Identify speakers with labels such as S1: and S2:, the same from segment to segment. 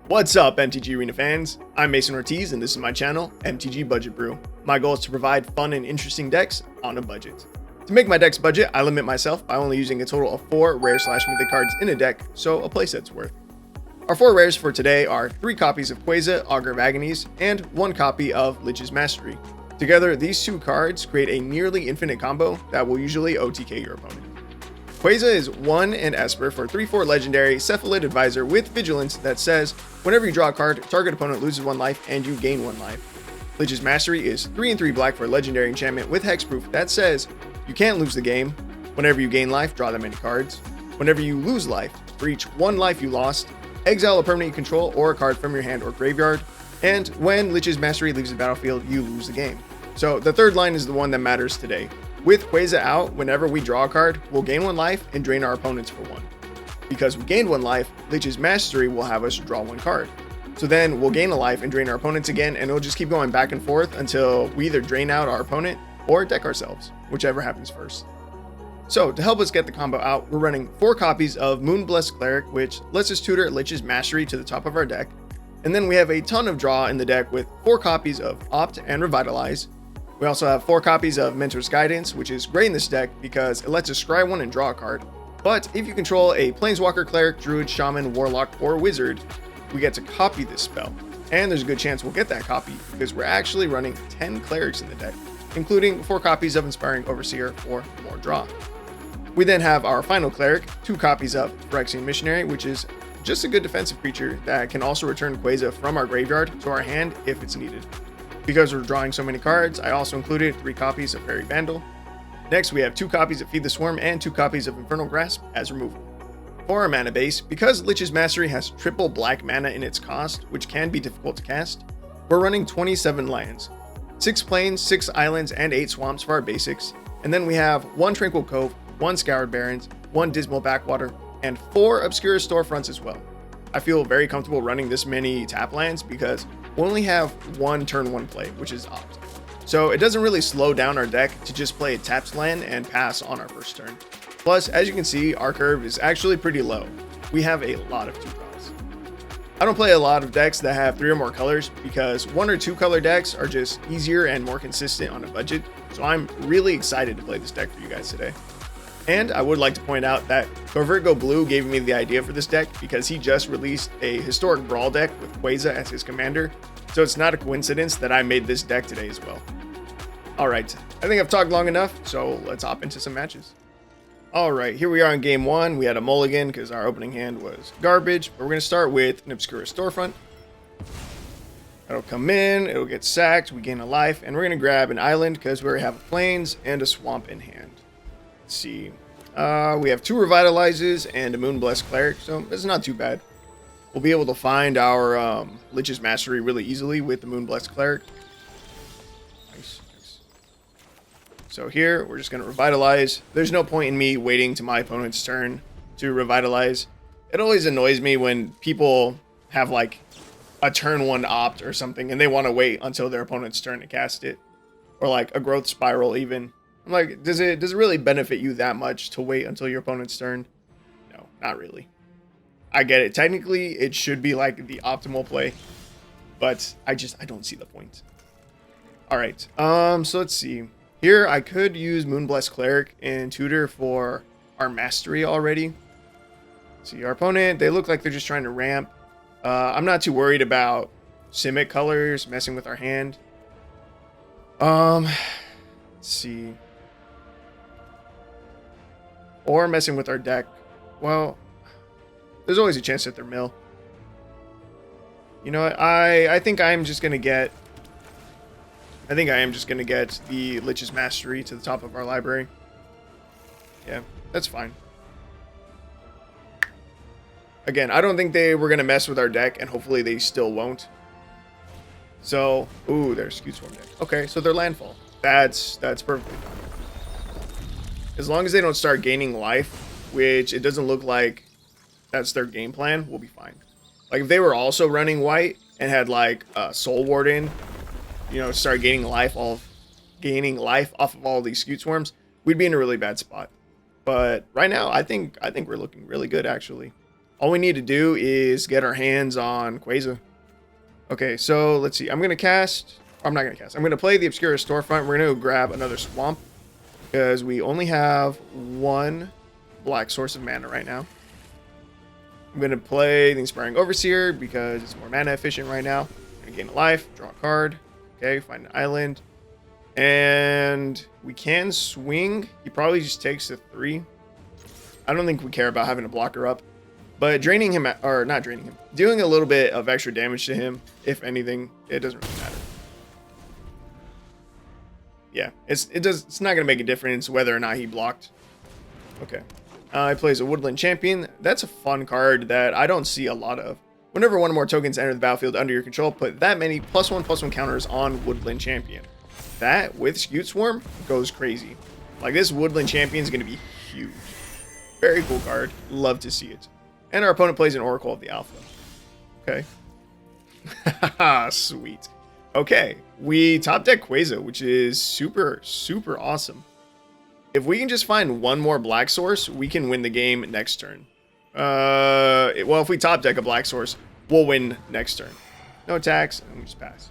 S1: What's up, MTG Arena fans? I'm Mason Ortiz, and this is my channel, MTG Budget Brew. My goal is to provide fun and interesting decks on a budget. To make my deck's budget, I limit myself by only using a total of 4 rare/mythic cards in a deck, so a playset's worth. Our 4 rares for today are 3 copies of A-Queza, Augur of Agonies, and 1 copy of Lich's Mastery. Together, these 2 cards create a nearly infinite combo that will usually OTK your opponent. A-Queza is 1 and Esper for 3/4 legendary Cephalid Advisor with Vigilance that says, whenever you draw a card, target opponent loses 1 life and you gain 1 life. Lich's Mastery is 3 and 3 black for a legendary enchantment with hexproof that says, you can't lose the game. Whenever you gain life, draw that many cards. Whenever you lose life, for each 1 life you lost, exile a permanent you control or a card from your hand or graveyard. And when Lich's Mastery leaves the battlefield, you lose the game. So the third line is the one that matters today. With A-Queza out, whenever we draw a card, we'll gain 1 life and drain our opponents for 1. Because we gained 1 life, Lich's Mastery will have us draw 1 card. So then we'll gain a life and drain our opponents again, and it'll just keep going back and forth until we either drain out our opponent or deck ourselves, whichever happens first. So to help us get the combo out, we're running 4 copies of Moon-Blessed Cleric, which lets us tutor Lich's Mastery to the top of our deck. And then we have a ton of draw in the deck with 4 copies of Opt and Revitalize. We also have 4 copies of Mentor's Guidance, which is great in this deck because it lets us scry 1 and draw a card. But if you control a Planeswalker, Cleric, Druid, Shaman, Warlock, or Wizard, we get to copy this spell. And there's a good chance we'll get that copy because we're actually running 10 Clerics in the deck, including 4 copies of Inspiring Overseer for more draw. We then have our final Cleric, 2 copies of Phyrexian Missionary, which is just a good defensive creature that can also return A-Queza from our graveyard to our hand if it's needed. Because we're drawing so many cards, I also included 3 copies of Faerie Vandal. Next, we have 2 copies of Feed the Swarm and 2 copies of Infernal Grasp as removal. For our mana base, because Lich's Mastery has triple black mana in its cost, which can be difficult to cast, we're running 27 lands, 6 plains, 6 islands, and 8 swamps for our basics, and then we have 1 Tranquil Cove, 1 Scoured Barrens, 1 Dismal Backwater, and 4 Obscura Storefronts as well. I feel very comfortable running this many tap lands because we only have 1 turn 1 play, which is Opt. So it doesn't really slow down our deck to just play a tapped land and pass on our first turn. Plus, as you can see, our curve is actually pretty low. We have a lot of 2 draws. I don't play a lot of decks that have 3 or more colors because 1 or 2 color decks are just easier and more consistent on a budget. So I'm really excited to play this deck for you guys today. And I would like to point out that Covert Go Blue gave me the idea for this deck because he just released a Historic Brawl deck with A-Queza as his commander, so it's not a coincidence that I made this deck today as well. Alright, I think I've talked long enough, so let's hop into some matches. Alright, here we are in game 1. We had a mulligan because our opening hand was garbage, but we're going to start with an Obscura Storefront. It'll come in, it'll get sacked, we gain a life, and we're going to grab an island because we already have a plains and a swamp in hand. Let's see. We have 2 Revitalizes and a Moon-Blessed Cleric, so it's not too bad. We'll be able to find our Lich's Mastery really easily with the Moon-Blessed Cleric. Nice, nice. So here, we're just going to Revitalize. There's no point in me waiting to my opponent's turn to Revitalize. It always annoys me when people have like a turn 1 Opt or something and they want to wait until their opponent's turn to cast it. Or like a Growth Spiral even. I'm like, does it really benefit you that much to wait until your opponent's turn? No, not really. I get it. Technically, it should be like the optimal play, but I don't see the point. All right. So let's see. Here, I could use Moon-Blessed Cleric and tutor for our mastery already. See, our opponent, they look like they're just trying to ramp. I'm not too worried about Simic colors messing with our hand. Let's see. Or messing with our deck. Well, there's always a chance that they're mill. You know what? I think I am just gonna get the Lich's Mastery to the top of our library. Yeah, that's fine. Again, I don't think they were gonna mess with our deck, and hopefully they still won't. So, ooh, their Scoured Swarm deck. Okay, so their landfall. That's perfectly fine. As long as they don't start gaining life, which it doesn't look like that's their game plan, we'll be fine. Like if they were also running white and had like Soul Warden, you know, start gaining life off of all these Scoured Swarms, we'd be in a really bad spot. But right now, I think we're looking really good actually. All we need to do is get our hands on Queza. Okay, so let's see. I'm going to cast... I'm not going to cast. I'm going to play the Obscura Storefront. We're going to grab another Swamp because we only have one black source of mana right now. I'm going to play the Inspiring Overseer because it's more mana efficient right now. I'm going to gain a life, draw a card. Okay, find an island. And we can swing. He probably just takes the 3. I don't think we care about having a blocker up. But draining him, or not draining him, doing a little bit of extra damage to him, if anything, it doesn't really matter. Yeah, it's not going to make a difference whether or not he blocked. Okay. He plays a Woodland Champion. That's a fun card that I don't see a lot of. Whenever one or more tokens enter the battlefield under your control, put that many +1/+1 counters on Woodland Champion. That, with Scute Swarm, goes crazy. Like, this Woodland Champion is going to be huge. Very cool card. Love to see it. And our opponent plays an Oracle of the Alpha. Okay. Sweet. Okay. We top deck Queza, which is super, super awesome. If we can just find one more black source, we can win the game next turn. Well, if we top deck a black source, we'll win next turn. No attacks, and we just pass.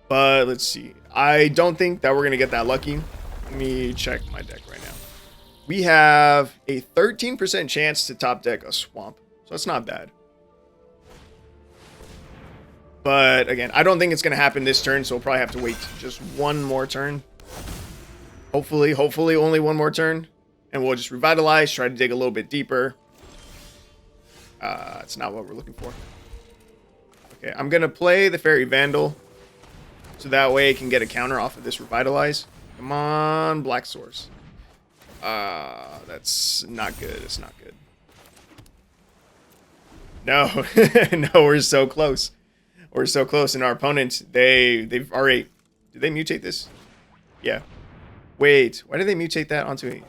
S1: But let's see. I don't think that we're going to get that lucky. Let me check my deck right now. We have a 13% chance to top deck a Swamp. So that's not bad. But again, I don't think it's going to happen this turn. So we'll probably have to wait just one more turn. Hopefully only one more turn. And we'll just Revitalize, try to dig a little bit deeper. It's not what we're looking for. Okay, I'm going to play the Faerie Vandal. So that way it can get a counter off of this Revitalize. Come on, black source. That's not good. It's not good. No. No, we're so close. We're so close. And our opponent, they've already... Did they mutate this? Yeah. Wait, why did they mutate that onto me?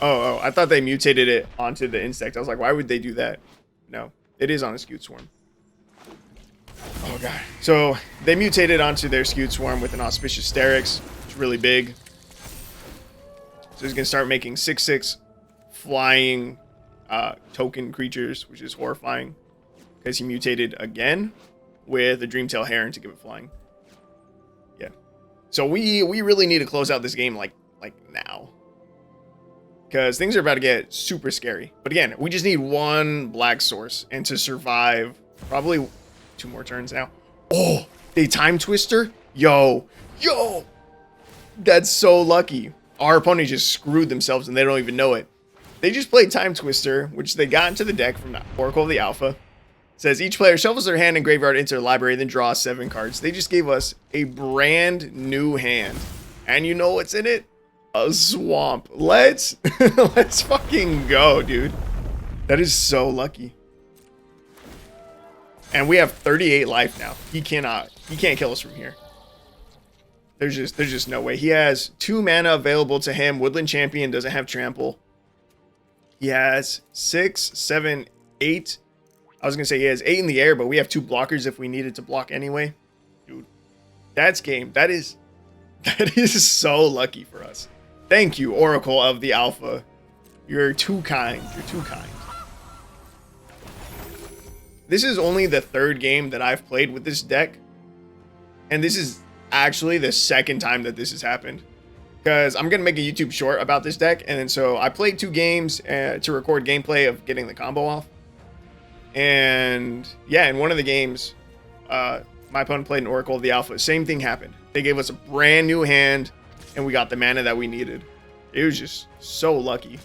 S1: Oh, I thought they mutated it onto the insect. I was like, why would they do that? No, it is on a Scute Swarm. Oh, God. So they mutated onto their Scute Swarm with an Auspicious Sterix. It's really big. So he's going to start making 6/6 flying token creatures, which is horrifying. Because he mutated again with a Dreamtail Heron to give it flying. Yeah. So we really need to close out this game like now. Because things are about to get super scary. But again, we just need one black source. And to survive, probably 2 more turns now. Oh, they Time Twister? Yo. That's so lucky. Our opponent just screwed themselves and they don't even know it. They just played Time Twister, which they got into the deck from the Oracle of the Alpha. It says each player shuffles their hand and graveyard into their library, then draws 7 cards. They just gave us a brand new hand. And you know what's in it? A Swamp. Let's fucking go, dude. That is so lucky. And we have 38 life now. He can't kill us from here. There's just no way. He has 2 mana available to him. Woodland Champion doesn't have trample. He has 6, 7, 8. I was gonna say he has 8 in the air, but we have 2 blockers if we needed to block anyway. Dude, that's game. That is so lucky for us. Thank you, Oracle of the Alpha. You're too kind. You're too kind. This is only the 3rd game that I've played with this deck. And this is actually the 2nd time that this has happened. Because I'm going to make a YouTube short about this deck. And then so I played 2 games to record gameplay of getting the combo off. And yeah, in one of the games, my opponent played an Oracle of the Alpha. Same thing happened. They gave us a brand new hand. And we got the mana that we needed. It was just so lucky.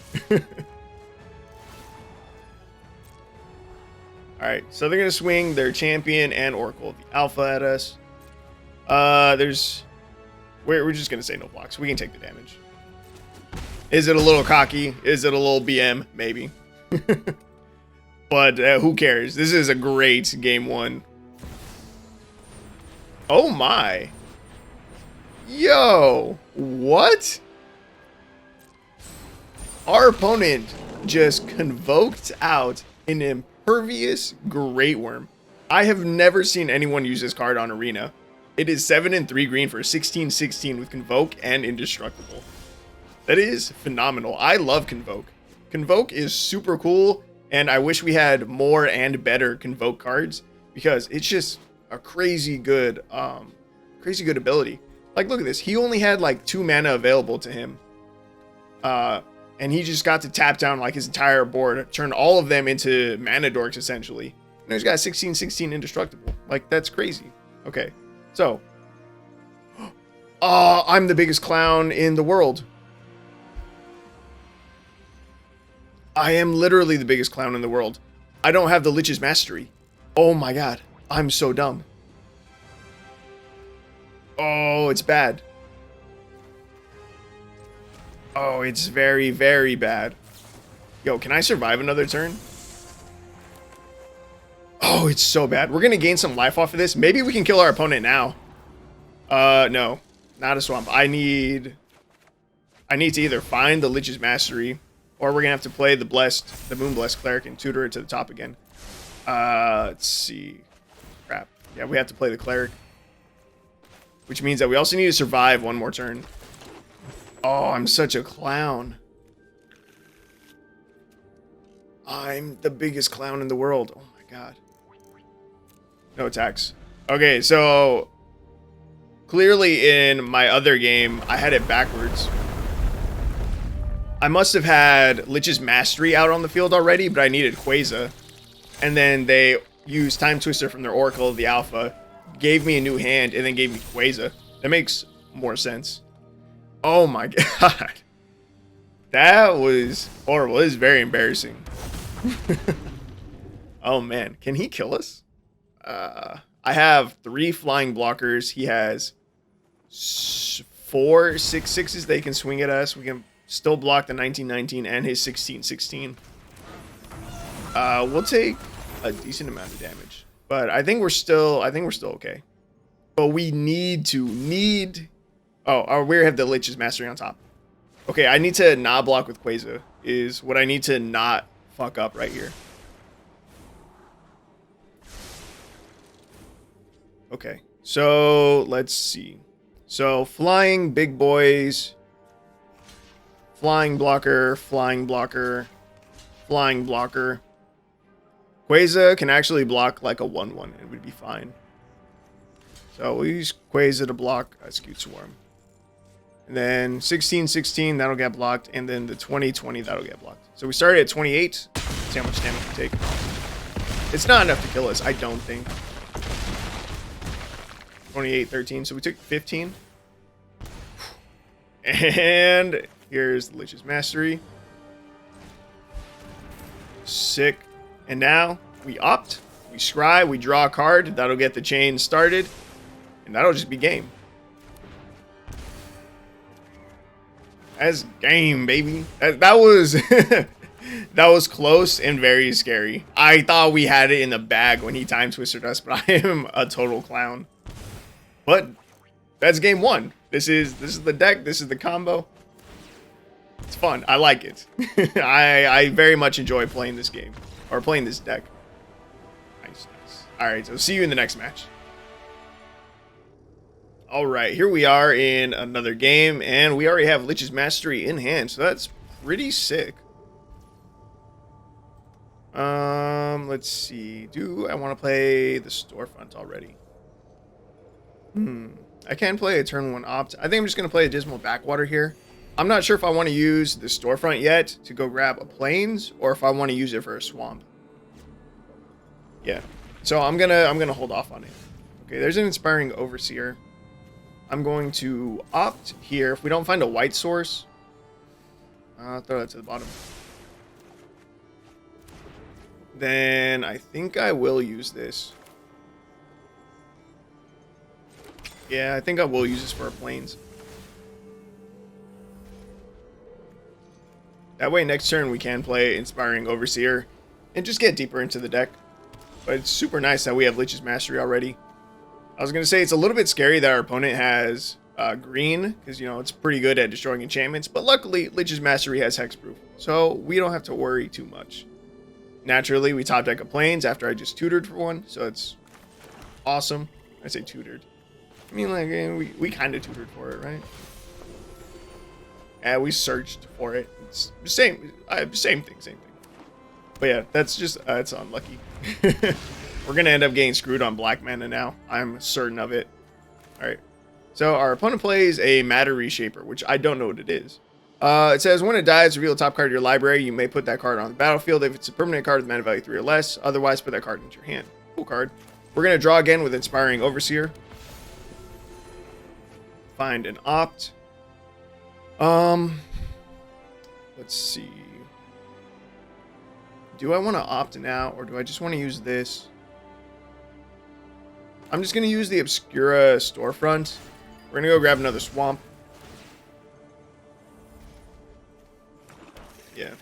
S1: Alright, so they're going to swing their Champion and Oracle of the Alpha at us. We're just going to say no blocks. We can take the damage. Is it a little cocky? Is it a little BM? Maybe. But who cares? This is a great game 1. Oh my. Yo, what? Our opponent just convoked out an Impervious Great Worm. I have never seen anyone use this card on Arena. It is 7 and 3 green for 16/16 with Convoke and Indestructible. That is phenomenal. I love Convoke. Convoke is super cool, and I wish we had more and better Convoke cards because it's just a crazy good ability. Like, look at this. He only had like 2 mana available to him. And he just got to tap down like his entire board, turn all of them into mana dorks essentially. And he's got 16/16 indestructible. Like, that's crazy. Okay, so I'm the biggest clown in the world. I am literally the biggest clown in the world. I don't have the Lich's Mastery. Oh my god, I'm so dumb. Oh, it's bad. Oh, it's very, very bad. Yo, can I survive another turn? Oh, it's so bad. We're gonna gain some life off of this. Maybe we can kill our opponent now. No. Not a swamp. I need to either find the Lich's Mastery, or we're gonna have to play the Moon-Blessed Cleric and tutor it to the top again. Let's see. Crap. Yeah, we have to play the Cleric. Which means that we also need to survive one more turn. Oh, I'm such a clown. I'm the biggest clown in the world. Oh my god. No attacks. Okay, so clearly in my other game, I had it backwards. I must have had Lich's Mastery out on the field already, but I needed A-Queza. And then they used Time Twister from their Oracle of the Alpha, gave me a new hand, and then gave me A-Queza. That makes more sense. Oh my god. That was horrible. It was very embarrassing. Oh man, can he kill us? I have 3 flying blockers. He has 4 6/6s they can swing at us. We can still block the 19/19 and his 16/16. We'll take a decent amount of damage, but I think we're still okay. But we need. Oh, we have the Lich's Mastery on top. Okay, I need to not block with A-Queza is what I need to not fuck up right here. Okay, so let's see. So flying big boys, flying blocker, flying blocker, flying blocker. A-Queza can actually block like a 1/1. It would be fine. So we'll use A-Queza to block a Scoured Swarm. And then 16/16, that'll get blocked. And then the 20/20, that'll get blocked. So we started at 28. Let's see how much damage we take. It's not enough to kill us, I don't think. 28/13, so we took 15. And here's the Lich's Mastery. Sick. And now we opt, we scry, we draw a card. That'll get the chain started. And that'll just be game. That's game, baby. That was that was close and very scary. I thought we had it in the bag when he time twisted us, but I am a total clown. But that's game 1. This is the deck. This is the combo. It's fun. I like it. I very much enjoy playing this game or playing this deck. Nice. All right, so see you in the next match. All right, here we are in another game, and we already have Lich's Mastery in hand, so that's pretty sick. Let's see. Do I want to play the Storefront already? I can play a turn 1 opt. I think I'm just going to play a Dismal Backwater here. I'm not sure if I want to use the Storefront yet to go grab a Plains, or if I want to use it for a Swamp. Yeah, so I'm gonna hold off on it. Okay, there's an Inspiring Overseer. I'm going to opt here. If we don't find a white source, I'll throw that to the bottom. Then I think I will use this. Yeah, I think I will use this for our Plains. That way next turn we can play Inspiring Overseer and just get deeper into the deck. But it's super nice that we have Lich's Mastery already. I was going to say it's a little bit scary that our opponent has green, because, you know, it's pretty good at destroying enchantments. But luckily, Lich's Mastery has hexproof, so we don't have to worry too much. Naturally, we top deck a Plains after I just tutored for one, so it's awesome. I say tutored. I mean, like, we kind of tutored for it, right? Yeah, we searched for it. It's same thing. But yeah, that's just it's unlucky. We're gonna end up getting screwed on black mana now. I'm certain of it. All right. So our opponent plays a Matter Reshaper, which I don't know what it is. It says when it dies, reveal the top card of your library. You may put that card on the battlefield if it's a permanent card with mana value 3 or less. Otherwise, put that card into your hand. Cool card. We're gonna draw again with Inspiring Overseer. Find an opt. Let's see. Do I want to opt now, or do I just want to use this? I'm just gonna use the Obscura Storefront. We're gonna go grab another swamp. Yeah.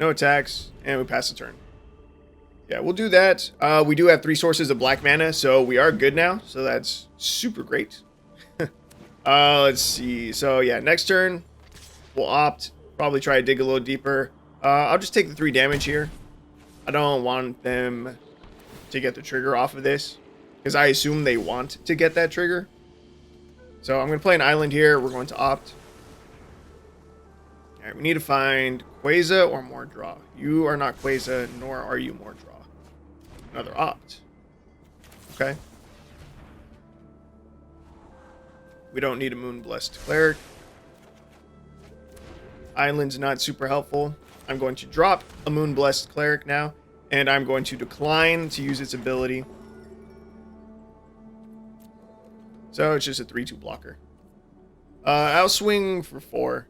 S1: No attacks, and we pass the turn. Yeah, we'll do that. We do have 3 sources of black mana, so we are good now. So that's super great. Let's see. So yeah, next turn, we'll opt. Probably try to dig a little deeper. I'll just take the 3 damage here. I don't want them to get the trigger off of this, because I assume they want to get that trigger. So I'm going to play an island here. We're going to opt. All right, we need to find A-Queza or more draw. You are not A-Queza, nor are you more draw. Another opt. Okay. We don't need a Moon-Blessed Cleric. Island's not super helpful. I'm going to drop a Moon-Blessed Cleric now, and I'm going to decline to use its ability. So it's just a 3/2 blocker. I'll swing for 4.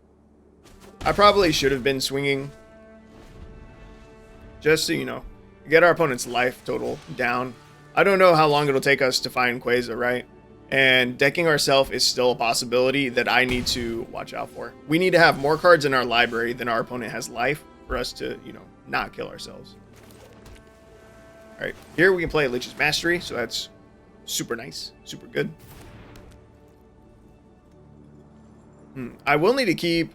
S1: I probably should have been swinging, just so you know, get our opponent's life total down. I don't know how long it'll take us to find A-Queza, right? And decking ourselves is still a possibility that I need to watch out for. We need to have more cards in our library than our opponent has life for us to, you know, not kill ourselves. All right, here we can play Lich's Mastery, so that's super nice, super good. I will need to keep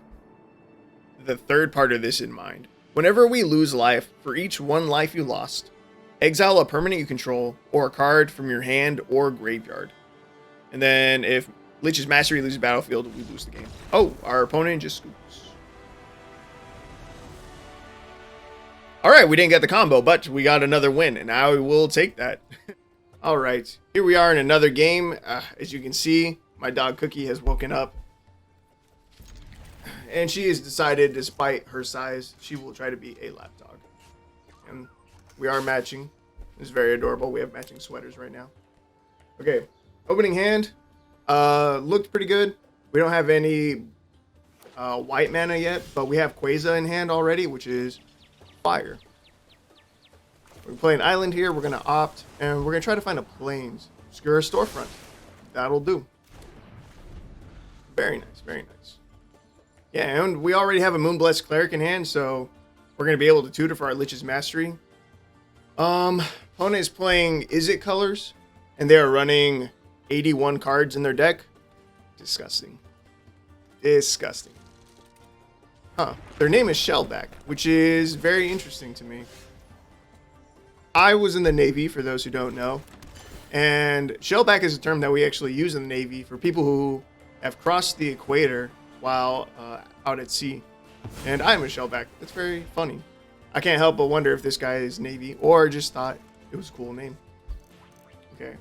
S1: the third part of this in mind. Whenever we lose life, for each 1 life you lost, exile a permanent you control or a card from your hand or graveyard. And then if Lich's Mastery loses battlefield, we lose the game. Oh, our opponent just scoops. All right, we didn't get the combo, but we got another win, and I will take that. All right, here we are in another game. As you can see, my dog Cookie has woken up. And she has decided, despite her size, she will try to be a lap dog. And we are matching. It's very adorable. We have matching sweaters right now. Okay, opening hand. Looked pretty good. We don't have any white mana yet, but we have A-Queza in hand already, which is fire. We're playing island here. We're going to opt, and we're going to try to find a plains. Obscura Storefront. That'll do. Very nice, very nice. Yeah, and we already have a Moon-Blessed Cleric in hand, so we're going to be able to tutor for our Lich's Mastery. Opponent is playing Is It Colors, and they are running 81 cards in their deck. Disgusting. Disgusting. Huh. Their name is Shellback, which is very interesting to me. I was in the Navy, for those who don't know, and Shellback is a term that we actually use in the Navy for people who have crossed the equator while out at sea. And I'm a shellback. That's very funny. I can't help but wonder if this guy is Navy or just thought it was a cool name. Okay.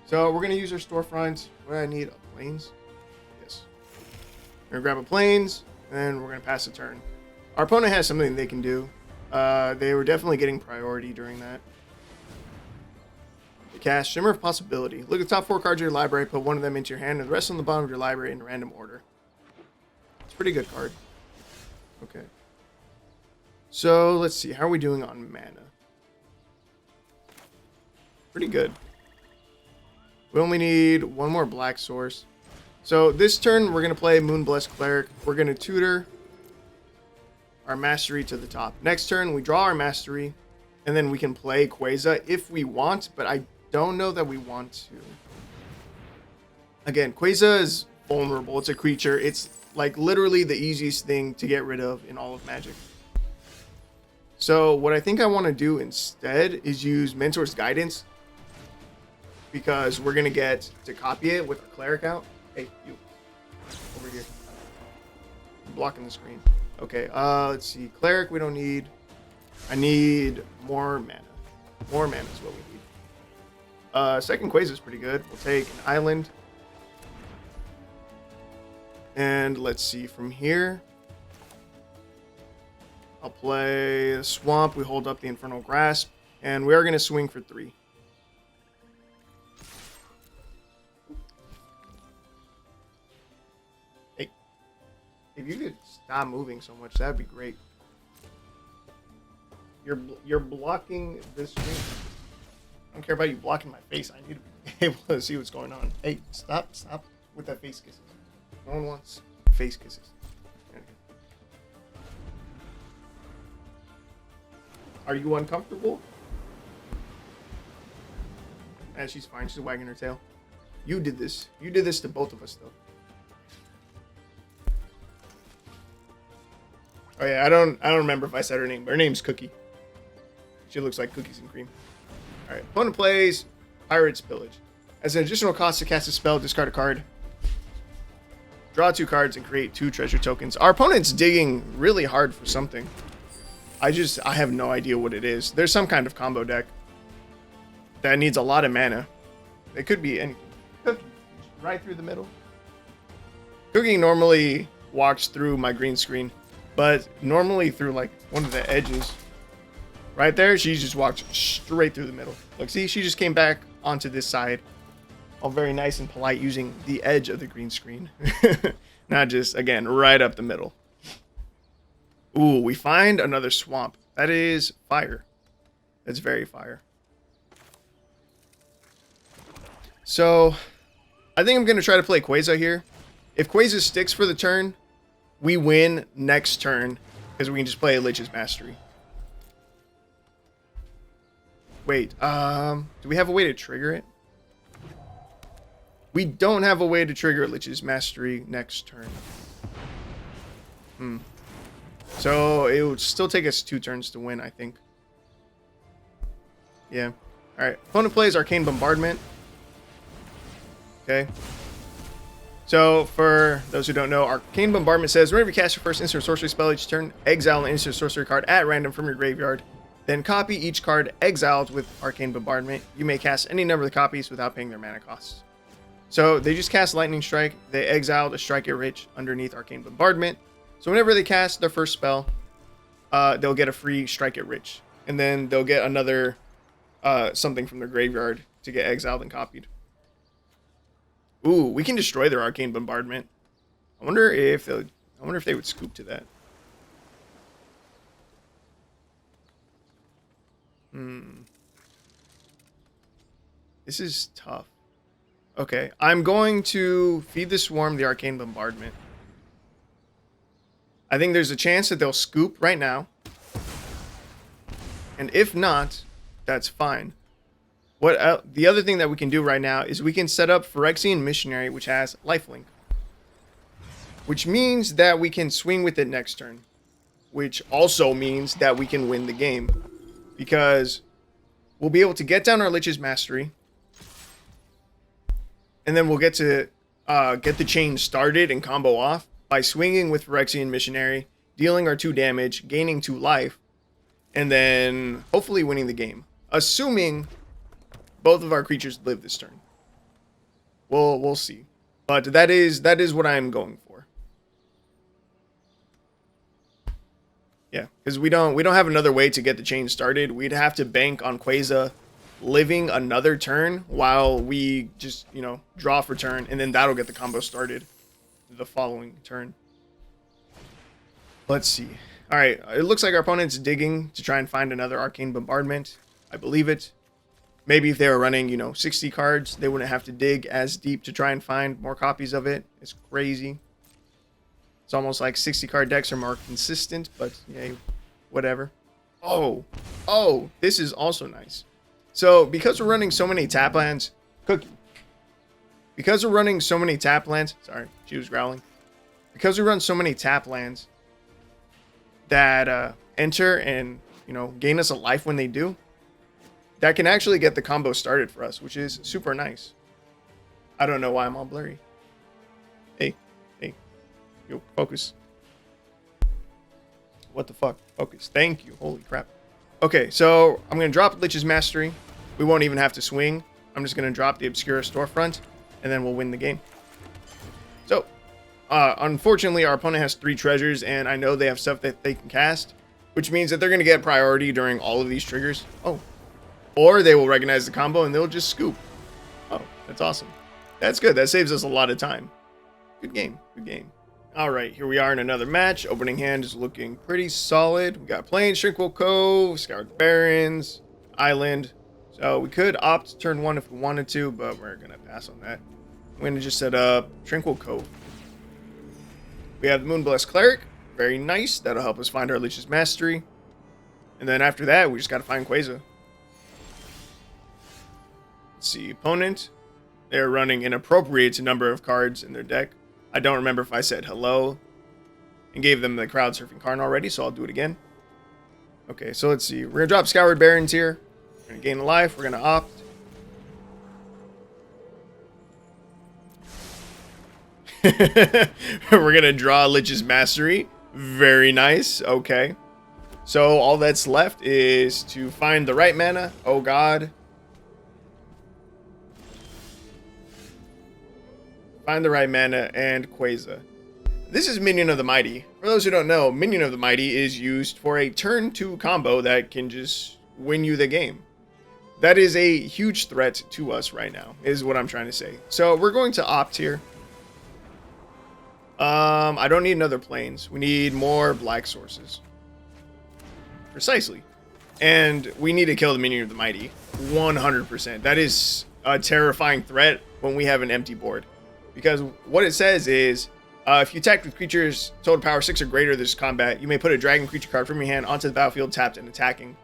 S1: So we're going to use our storefront. What do I need? A plains? Yes. We're going to grab a plains, and we're going to pass a turn. Our opponent has something they can do. They were definitely getting priority during that. Cast Shimmer of Possibility. Look at the top 4 cards of your library, put 1 of them into your hand, and the rest on the bottom of your library in random order. It's a pretty good card. Okay. So, let's see. How are we doing on mana? Pretty good. We only need 1 more black source. So, this turn, we're going to play Moon-Blessed Cleric. We're going to tutor our Mastery to the top. Next turn, we draw our Mastery, and then we can play A-Queza if we want, but I don't know that we want to. Again, A-Queza is vulnerable. It's a creature. It's like literally the easiest thing to get rid of in all of Magic. So what I think I want to do instead is use Mentor's Guidance, because we're going to get to copy it with our Cleric out. Hey, you. Over here. I'm blocking the screen. Okay, let's see. Cleric, we don't need. I need more mana. More mana is what we need. Second Queza is pretty good. We'll take an island. And let's see from here. I'll play the Swamp. We hold up the Infernal Grasp. And we are going to swing for 3. Hey. If you could stop moving so much, that'd be great. You're blocking this screen. I don't care about you blocking my face. I need to be able to see what's going on. Hey, stop with that face kisses. No one wants face kisses. Okay. Are you uncomfortable? She's fine. She's wagging her tail. You did this. You did this to both of us, though. Oh yeah, I don't remember if I said her name, but her name's Cookie. She looks like cookies and cream. All right. Opponent plays Pirate's Pillage. As an additional cost to cast a spell, discard a card. Draw 2 cards and create 2 treasure tokens. Our opponent's digging really hard for something. I have no idea what it is. There's some kind of combo deck that needs a lot of mana. It could be anything. Cookie, right through the middle. Cookie normally walks through my green screen, but normally through like one of the edges. Right there, she just walked straight through the middle. Look, see, she just came back onto this side. All very nice and polite using the edge of the green screen. Not just, again, right up the middle. Ooh, we find another swamp. That is fire. That's very fire. So, I think I'm going to try to play Queza here. If Queza sticks for the turn, we win next turn. Because we can just play a Lich's Mastery. Wait, do we have a way to trigger it? We don't have a way to trigger Lich's Mastery next turn. So it would still take us 2 turns to win, I think. Yeah. Alright. Opponent plays Arcane Bombardment. Okay. So, for those who don't know, Arcane Bombardment says, whenever you cast your first instant sorcery spell each turn, exile an instant sorcery card at random from your graveyard. Then copy each card exiled with Arcane Bombardment. You may cast any number of copies without paying their mana costs. So they just cast Lightning Strike. They exiled a Strike It Rich underneath Arcane Bombardment. So whenever they cast their first spell, they'll get a free Strike It Rich. And then they'll get another something from their graveyard to get exiled and copied. Ooh, we can destroy their Arcane Bombardment. I wonder if they would scoop to that. This is tough. Okay, I'm going to feed the Swarm the Arcane Bombardment. I think there's a chance that they'll scoop right now. And if not, that's fine. The other thing that we can do right now is we can set up Phyrexian Missionary, which has lifelink. Which means that we can swing with it next turn. Which also means that we can win the game. Because we'll be able to get down our Lich's Mastery. And then we'll get to get the chain started and combo off by swinging with Phyrexian Missionary, dealing our 2 damage, gaining 2 life, and then hopefully winning the game. Assuming both of our creatures live this turn. We'll see. But that is what I'm going for. Yeah, because we don't have another way to get the chain started. We'd have to bank on Queza living another turn while we just, draw for turn, and then that'll get the combo started the following turn. Let's see. All right, it looks like our opponent's digging to try and find another Arcane Bombardment. I believe it. Maybe if they were running, 60 cards, they wouldn't have to dig as deep to try and find more copies of it. It's crazy. It's almost like 60 card decks are more consistent, but yeah, whatever. Oh, this is also nice. So, because we're running so many tap lands, Cookie. Because we're running so many tap lands, sorry, she was growling. Because we run so many tap lands that enter and, gain us a life when they do, that can actually get the combo started for us, which is super nice. I don't know why I'm all blurry. Hey, yo, focus. What the fuck? Focus. Thank you. Holy crap. Okay, so I'm going to drop Lich's Mastery. We won't even have to swing. I'm just going to drop the Obscura Storefront, and then we'll win the game. So, unfortunately, our opponent has 3 treasures, and I know they have stuff that they can cast, which means that they're going to get priority during all of these triggers. Oh. Or they will recognize the combo, and they'll just scoop. Oh, that's awesome. That's good. That saves us a lot of time. Good game. Good game. All right, here we are in another match. Opening hand is looking pretty solid. We got Plains, Tranquil Cove, Scoured Barrens, Island. So we could opt turn 1 if we wanted to, but we're going to pass on that. I'm going to just set up Tranquil Cove. We have the Moon-Blessed Cleric. Very nice. That'll help us find our Lich's Mastery. And then after that, we just got to find A-Queza. Let's see. Opponent. They're running an appropriate number of cards in their deck. I don't remember if I said hello and gave them the crowd surfing card already, so I'll do it again. Okay, so let's see. We're going to drop Scoured Barrens here. We're going to gain a life. We're going to opt. We're going to draw Lich's Mastery. Very nice. Okay. So all that's left is to find the right mana. Oh, God. Find the right mana and A-Queza. This is Minion of the Mighty. For those who don't know, Minion of the Mighty is used for a turn 2 combo that can just win you the game. That is a huge threat to us right now, is what I'm trying to say. So we're going to opt here. I don't need another Plains. We need more black sources. Precisely. And we need to kill the Minion of the Mighty. 100%. That is a terrifying threat when we have an empty board. Because what it says is, if you attack with creatures total power 6 or greater this combat, you may put a dragon creature card from your hand onto the battlefield tapped and attacking.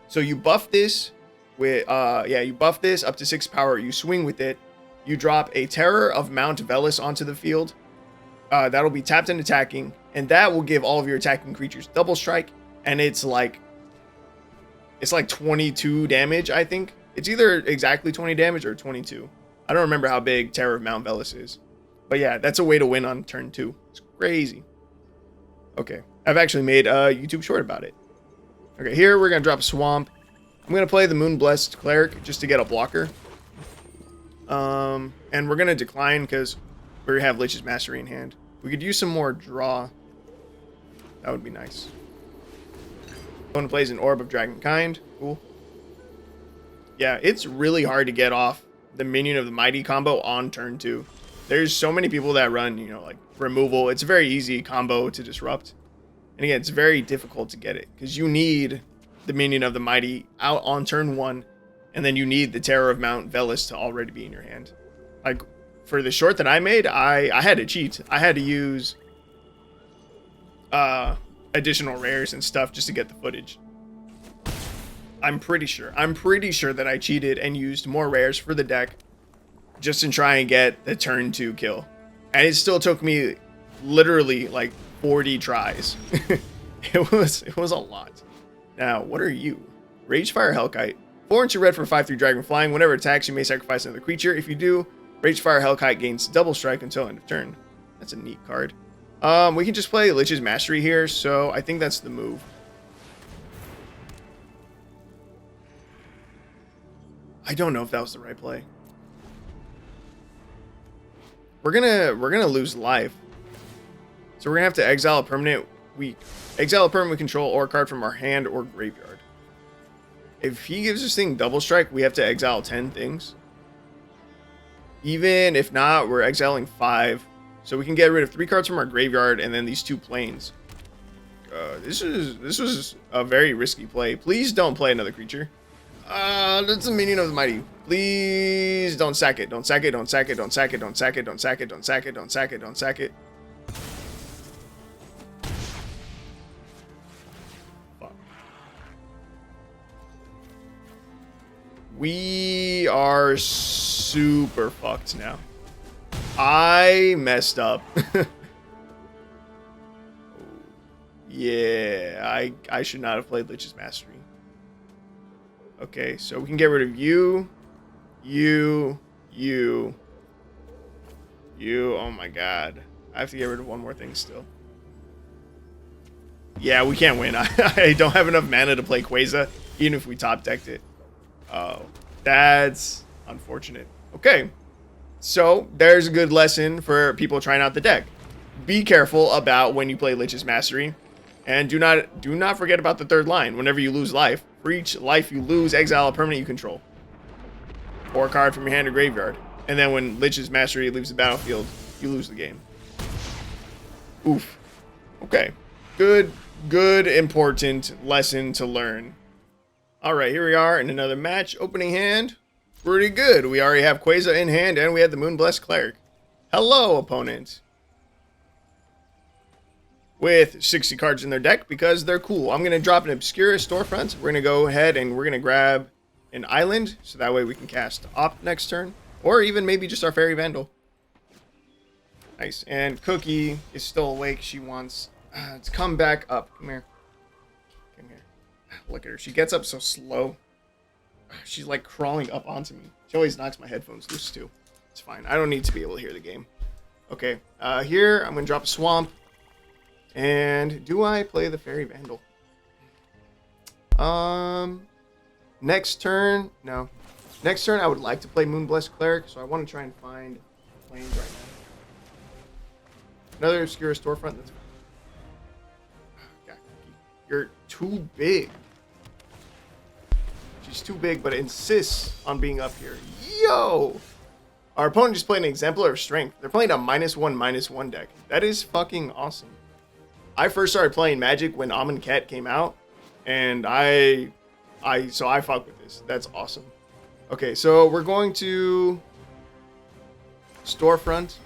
S1: So you buff this with, you buff this up to 6 power. You swing with it. You drop a Terror of Mount Velis onto the field. That'll be tapped and attacking, and that will give all of your attacking creatures double strike. And it's like 22 damage, I think. It's either exactly 20 damage or 22. I don't remember how big Terror of Mount Velis is. But yeah, that's a way to win on turn 2. It's crazy. Okay, I've actually made a YouTube short about it. Okay, here we're going to drop Swamp. I'm going to play the Moon-Blessed Cleric just to get a blocker. And we're going to decline because we have Lich's Mastery in hand. We could use some more draw. That would be nice. Opponent plays an Orb of Dragonkind. Cool. Yeah, it's really hard to get off the Minion of the Mighty combo on turn 2. There's so many people that run, like removal. It's a very easy combo to disrupt. And again, it's very difficult to get it because you need the Minion of the Mighty out on turn 1, and then you need the Terror of Mount Velis to already be in your hand. Like, for the short that I made, I had to cheat. I had to use additional rares and stuff just to get the footage. I'm pretty sure that I cheated and used more rares for the deck just to try and get the turn 2 kill. And it still took me literally like 40 tries. It was a lot. Now, what are you? Ragefire Hellkite. 4 into red for 5/3 dragon flying. Whenever it attacks, you may sacrifice another creature. If you do, Ragefire Hellkite gains double strike until end of turn. That's a neat card. We can just play Lich's Mastery here, so I think that's the move. I don't know if that was the right play. We're gonna lose life. So we're gonna have to exile a permanent we control or a card from our hand or graveyard. If he gives this thing double strike, we have to exile 10 things. Even if not, we're exiling 5. So we can get rid of 3 cards from our graveyard and then these 2 plains. This was a very risky play. Please don't play another creature. That's a Minion of the Mighty. Please don't sack it. Don't sack it. Don't sack it. Don't sack it. Don't sack it. Don't sack it. Don't sack it. Don't sack it. Don't sack it. Fuck. We are super fucked now. I messed up. Yeah, I should not have played Lich's Mastery. Okay, so we can get rid of you. Oh my god. I have to get rid of one more thing still. Yeah, we can't win. I don't have enough mana to play Queza, even if we top decked it. Oh, that's unfortunate. Okay, so there's a good lesson for people trying out the deck. Be careful about when you play Lich's Mastery, and do not forget about the third line. Whenever you lose life, for each life you lose, exile a permanent you control, or a card from your hand or graveyard. And then when Lich's Mastery leaves the battlefield, you lose the game. Oof. Okay. Good, important lesson to learn. Alright, here we are in another match. Opening hand. Pretty good. We already have Queza in hand, and we have the Moon-Blessed Cleric. Hello, opponent. With 60 cards in their deck because they're cool. I'm going to drop an Obscura Storefront. We're going to go ahead and we're going to grab an island, so that way we can cast Op next turn. Or even maybe just our Faerie Vandal. Nice. And Cookie is still awake. She wants to come back up. Come here. Come here. Look at her. She gets up so slow. She's like crawling up onto me. She always knocks my headphones loose too. It's fine. I don't need to be able to hear the game. Okay. Here, I'm going to drop a Swamp. And do I play the Faerie Vandal? Next turn, no. Next turn, I would like to play Moon-Blessed Cleric, so I want to try and find planes right now. Another Obscura Storefront. That's God, you're too big. She's too big, but insists on being up here. Yo! Our opponent just played an Exemplar of Strength. They're playing a -1/-1 deck. That is fucking awesome. I first started playing Magic when Amonkhet came out, and so I fuck with this. That's awesome. Okay, so we're going to Storefront.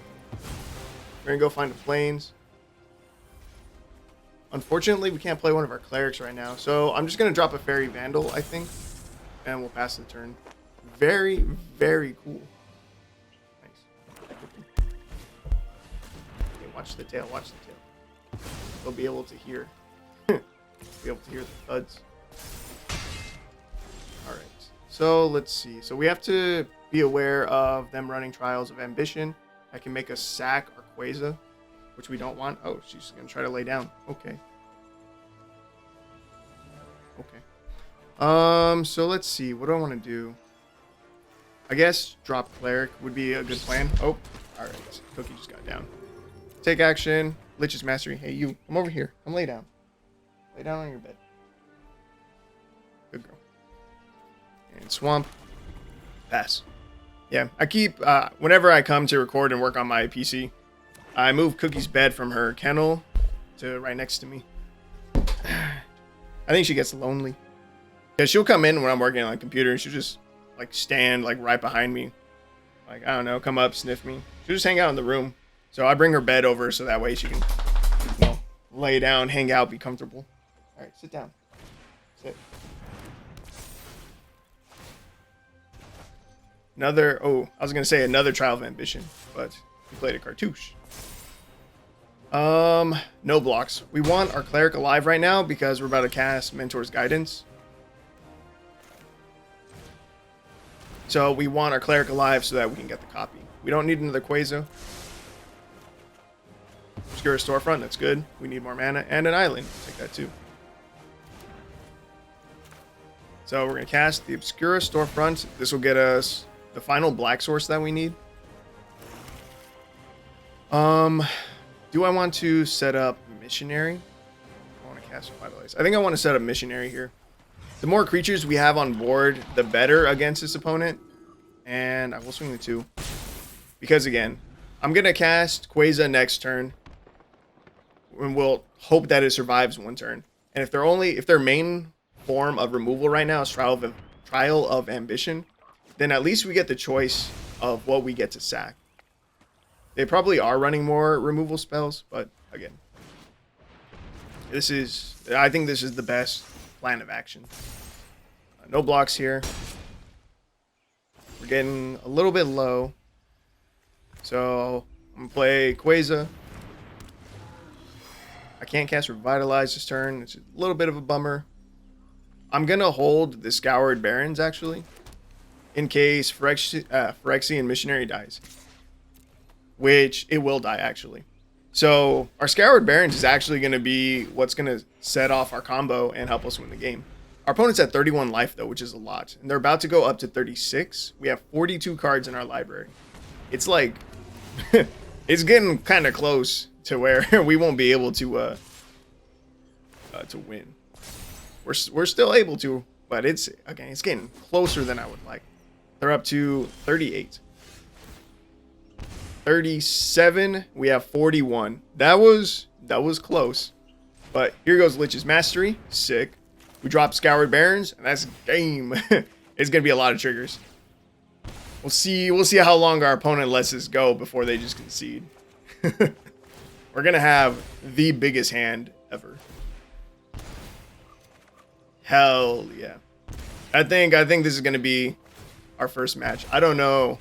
S1: We're gonna go find the planes. Unfortunately, we can't play one of our clerics right now, so I'm just gonna drop a Faerie Vandal, I think, and we'll pass the turn. Very, very cool. Nice. Okay, watch the tail. Watch the tail. They'll be able to hear. Be able to hear the thuds. Alright. So let's see. So we have to be aware of them running Trials of Ambition. I can make us sack our Queza, which we don't want. Oh, she's gonna try to lay down. Okay. Okay. So let's see. What do I want to do? I guess drop Cleric would be a good plan. Oh, alright. Cookie just got down. Take action. Lich's Mastery. Hey, you. Come over here. Come lay down. Lay down on your bed. Good girl. And Swamp. Pass. Yeah, I keep... whenever I come to record and work on my PC, I move Cookie's bed from her kennel to right next to me. I think she gets lonely. Because she'll come in when I'm working on a computer and she'll just, like, stand, like, right behind me. Like, I don't know, come up, sniff me. She'll just hang out in the room. So I bring her bed over so that way she can, you know, lay down, hang out, be comfortable. All right, sit down. Sit. Another, oh, I was going to say another Trial of Ambition, but we played a cartouche. No blocks. We want our Cleric alive right now because we're about to cast Mentor's Guidance. So we want our Cleric alive so that we can get the copy. We don't need another Queza. Obscura Storefront, that's good. We need more mana. And an island. Take that too. So we're going to cast the Obscura Storefront. This will get us the final black source that we need. Do I want to set up Missionary? I want to cast Revitalize. I think I want to set up Missionary here. The more creatures we have on board, the better against this opponent. And I will swing the 2. Because again, I'm going to cast Queza next turn. And we'll hope that it survives 1 turn. And if their main form of removal right now is Trial of Ambition, then at least we get the choice of what we get to sack. They probably are running more removal spells, but again, I think this is the best plan of action. No blocks here. We're getting a little bit low. So I'm gonna play Queza. I can't cast Revitalize this turn. It's a little bit of a bummer. I'm going to hold the Scoured Barrens, actually, in case Phyrexian Missionary dies. Which, it will die, actually. So our Scoured Barrens is actually going to be what's going to set off our combo and help us win the game. Our opponent's at 31 life though, which is a lot. And they're about to go up to 36. We have 42 cards in our library. It's like, it's getting kind of close to where we won't be able to win. We're still able to, but it's getting closer than I would like. They're up to 38. 37, we have 41. That was close. But here goes Lich's Mastery. Sick. We drop Scoured Barrens, and that's game. It's gonna be a lot of triggers. We'll see how long our opponent lets us go before they just concede. We're gonna have the biggest hand ever. Hell yeah. I think this is gonna be our first match. I don't know.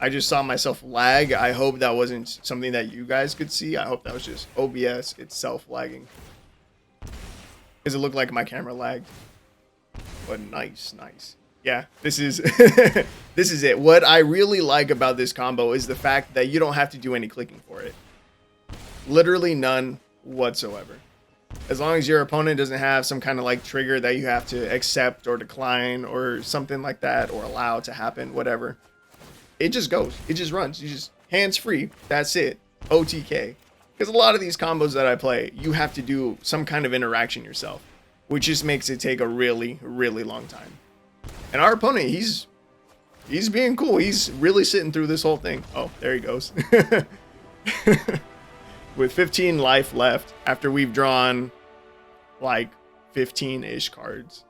S1: I just saw myself lag. I hope that wasn't something that you guys could see. I hope that was just OBS itself lagging. Because it looked like my camera lagged. But nice. Yeah, this is this is it. What I really like about this combo is the fact that you don't have to do any clicking for it. Literally none whatsoever. As long as your opponent doesn't have some kind of like trigger that you have to accept or decline or something like that, or allow to happen, whatever. It just goes. It just runs. You just hands free. That's it. OTK. Because a lot of these combos that I play, you have to do some kind of interaction yourself, which just makes it take a really, really long time. And our opponent, he's being cool. He's really sitting through this whole thing. Oh, there he goes. With 15 life left after we've drawn like 15-ish cards.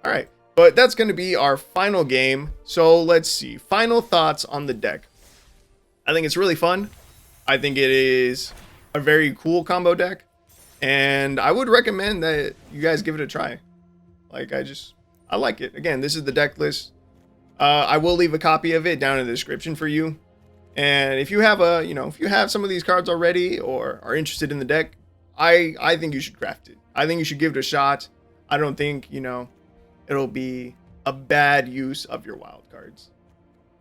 S1: All right. But that's going to be our final game. So let's see. Final thoughts on the deck. I think it's really fun. I think it is a very cool combo deck. And I would recommend that you guys give it a try. Like, I like it. Again, this is the deck list. I will leave a copy of it down in the description for you. And if you have if you have some of these cards already or are interested in the deck, I think you should craft it. I think you should give it a shot. I don't think, it'll be a bad use of your wild cards.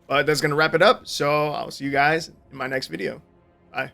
S1: But that's going to wrap it up. So I'll see you guys in my next video. Bye.